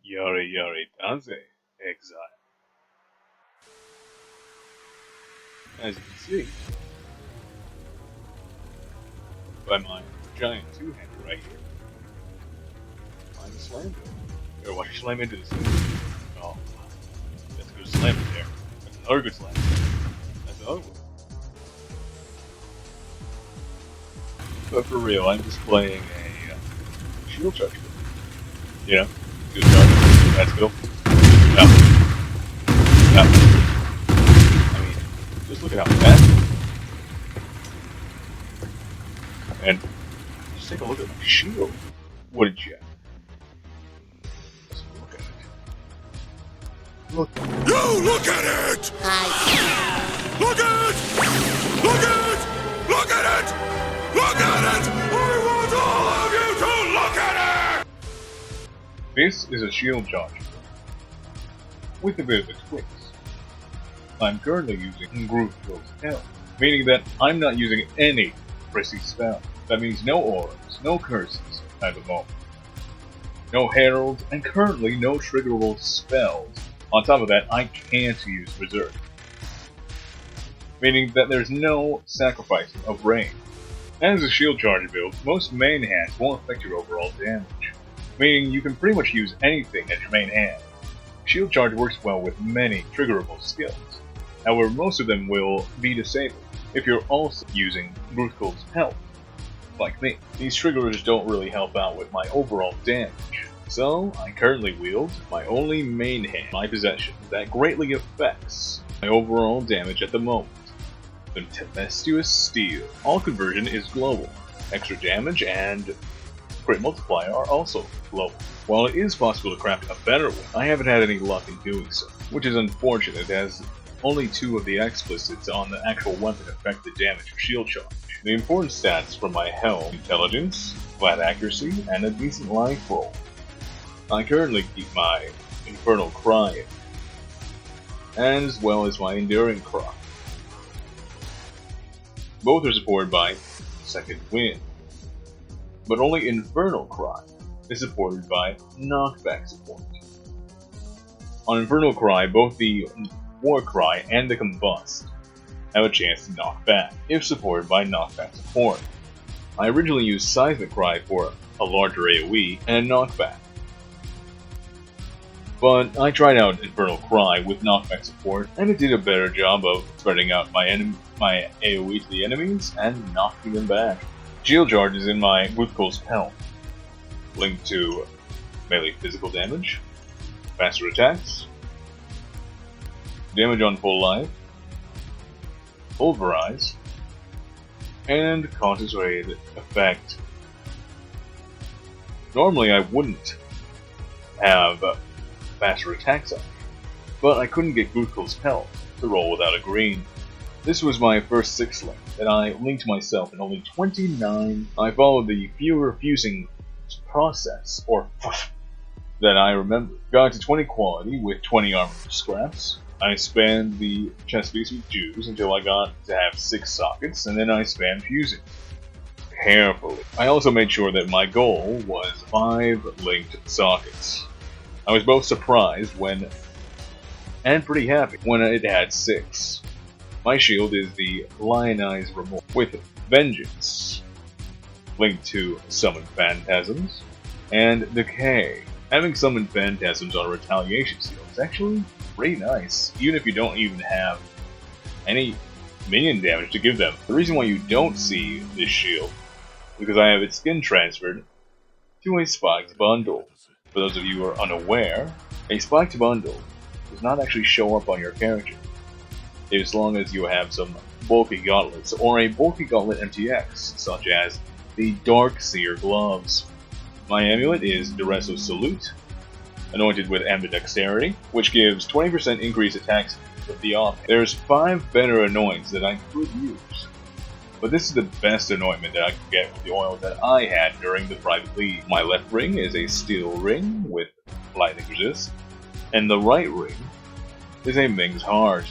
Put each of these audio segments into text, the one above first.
Yare yare daze, exile. As you can see, by my giant two-hander right here, I'm slammed it. Or why slam into this thing? Oh, that's a good slam in there. That's another good slam. That's another one. But for real, I'm just playing a shield charge. You know? Good charge. That's cool. No. No. I mean, just look at how fast. And just take a look at my shield. Wouldn't you? Just look at it. Look. You look at it! Look at it! Look at it! Look at it! Look at it! I want all of you to look at it! This is a shield charge with a bit of a twist. I'm currently using Gruest Impression, meaning that I'm not using any prissy spell. That means no auras, no curses at the moment, no heralds, and currently no triggerable spells. On top of that, I can't use Berserk, meaning that there's no sacrificing of range. As a shield charge build, most main hands won't affect your overall damage, meaning you can pretty much use anything as your main hand. Shield charge works well with many triggerable skills, however most of them will be disabled if you're also using Gruest's help, like me. These triggers don't really help out with my overall damage, so I currently wield my only main hand in my possession that greatly affects my overall damage at the moment. The Tempestuous Steel. All conversion is global. Extra damage and crit multiplier are also global. While it is possible to craft a better one, I haven't had any luck in doing so, which is unfortunate as only 2 of the explicits on the actual weapon affect the damage of shield charge. The important stats for my health: intelligence, flat accuracy, and a decent life roll. I currently keep my Infernal Cry, as well as my Enduring Cry. Both are supported by Second Wind, but only Infernal Cry is supported by knockback support. On Infernal Cry, both the War Cry and the Combust have a chance to knock back, if supported by knockback support. I originally used Seismic Cry for a larger AoE and a knockback, but I tried out Infernal Cry with knockback support, and it did a better job of spreading out my AoE to the enemies and knocking them back. Shield charge is in my Gruest's helm, linked to melee physical damage, faster attacks, damage on full life, pulverize, and concentrated effect. Normally I wouldn't have faster attacks on, but I couldn't get Gruest's help to roll without a green. This was my first 6 link that I linked myself in only 29. I followed the fewer fusing process, or that I remember. Got to 20 quality with 20 armor scraps. I spammed the chest piece with Jews until I got to have 6 sockets, and then I spammed fusing carefully. I also made sure that my goal was 5 linked sockets. I was both surprised and pretty happy when it had 6. My shield is the Lionized Remorse with Vengeance, linked to Summon Phantasms, and Decay. Having Summon Phantasms on a Retaliation seal is actually pretty nice, even if you don't even have any minion damage to give them. The reason why you don't see this shield is because I have its skin transferred to a Spiked Bundle. For those of you who are unaware, a Spiked Bundle does not actually show up on your character, as long as you have some bulky gauntlets, or a bulky gauntlet MTX, such as the Darkseer gloves. My amulet is Dureso Salute, anointed with Ambidexterity, which gives 20% increased attack speed with the off. There's 5 better anointments that I could use, but this is the best anointment that I could get with the oil that I had during the private league. My left ring is a steel ring with lightning resist, and the right ring is a Ming's Heart,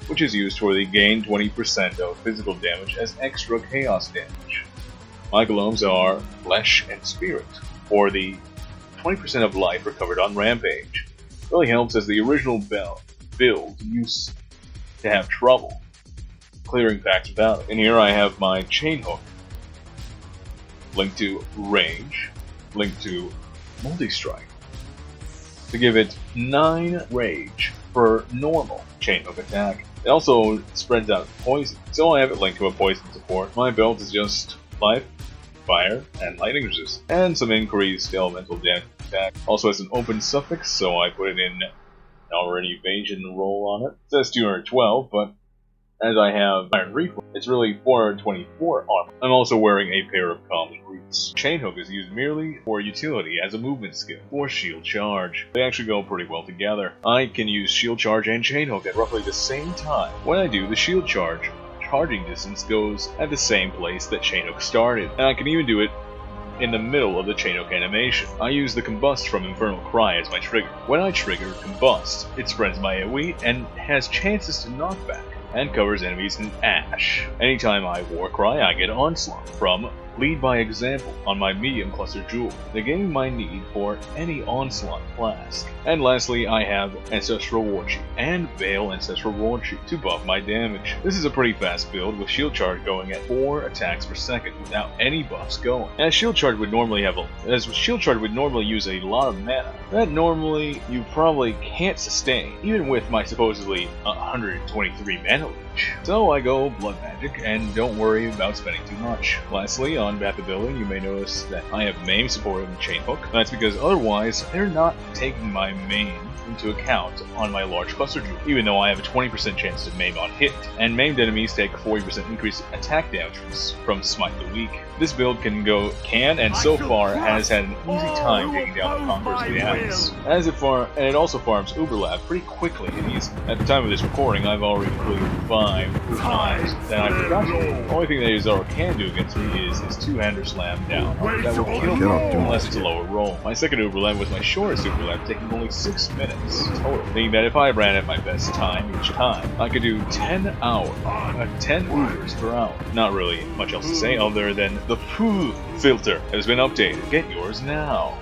which is used for the gain 20% of physical damage as extra chaos damage. My gloves are Flesh and Spirit, for the 20% of life recovered on Rampage. Really helps as the original build used to have trouble clearing packs without it. And here I have my chain hook, linked to range, linked to multi-strike, to give it 9 rage for normal chain hook attack. It also spreads out poison, so I have it linked to a poison support. My belt is just life, fire, and lightning resist, and some increased elemental damage attack. Also has an open suffix, so I put it in already evasion roll on it. It says 212, but as I have Iron Reflex, it's really 424 armor. I'm also wearing a pair of common boots. Chainhook is used merely for utility as a movement skill or shield charge. They actually go pretty well together. I can use shield charge and chainhook at roughly the same time. When I do the shield charge, charging distance goes at the same place that chainhook started, and I can even do it in the middle of the chainhook animation. I use the Combust from Infernal Cry as my trigger. When I trigger Combust, it spreads my AoE and has chances to knockback, and covers enemies in ash. Anytime I War Cry, I get Onslaught from Lead by Example on my medium cluster jewel, negating my need for any Onslaught flask. And lastly, I have Ancestral War Sheet and Veil Ancestral War Sheet to buff my damage. This is a pretty fast build with shield charge going at 4 attacks per second without any buffs going. As shield charge would normally use a lot of mana that normally you probably can't sustain, even with my supposedly 123 mana reach. So I go blood magic and don't worry about spending too much. Lastly, on Path of Building, you may notice that I have Maim supporting the Chainhook. That's because otherwise they're not taking my main into account on my large cluster jewel, even though I have a 20% chance to maim on hit, and maimed enemies take a 40% increased attack damage from Smite the Weak. This build and so far has had an easy time taking down the Conqueror's Leax, and it also farms Uberlab pretty quickly. At the time of this recording, I've already completed 5 times that I forgot to do. The only thing that Izaro can do against me is his two-hander slam down. That will kill me unless it's a lower roll. My second Uberlab was my shortest Uberlab, taking only 6 minutes total, meaning that if I ran at my best time each time, I could do 10 Ubers per hour. Not really much else to say other than the Pueh Filter has been updated. Get yours now.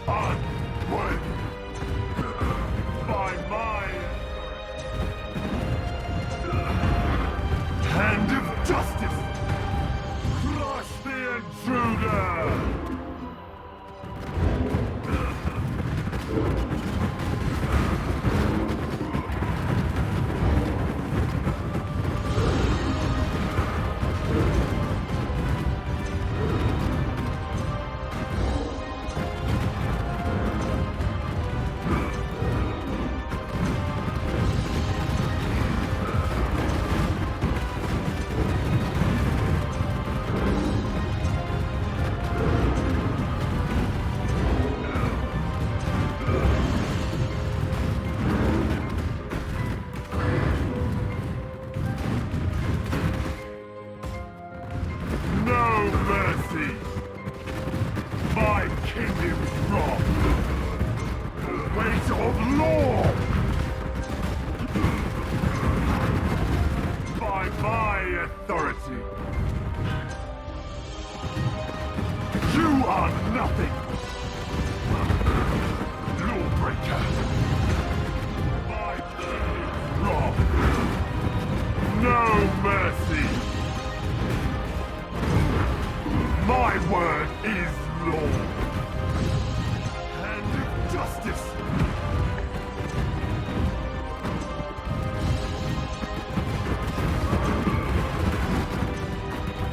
Hand of justice! Crush the intruder! My kingdom's wrong. Weight of law. By my authority. You are nothing. Lawbreaker. My kingdom's wrong. No mercy. My word is law. Hand of justice.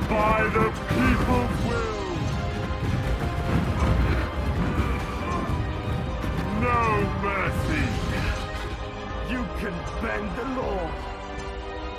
By the people's will. No mercy. You can bend the law.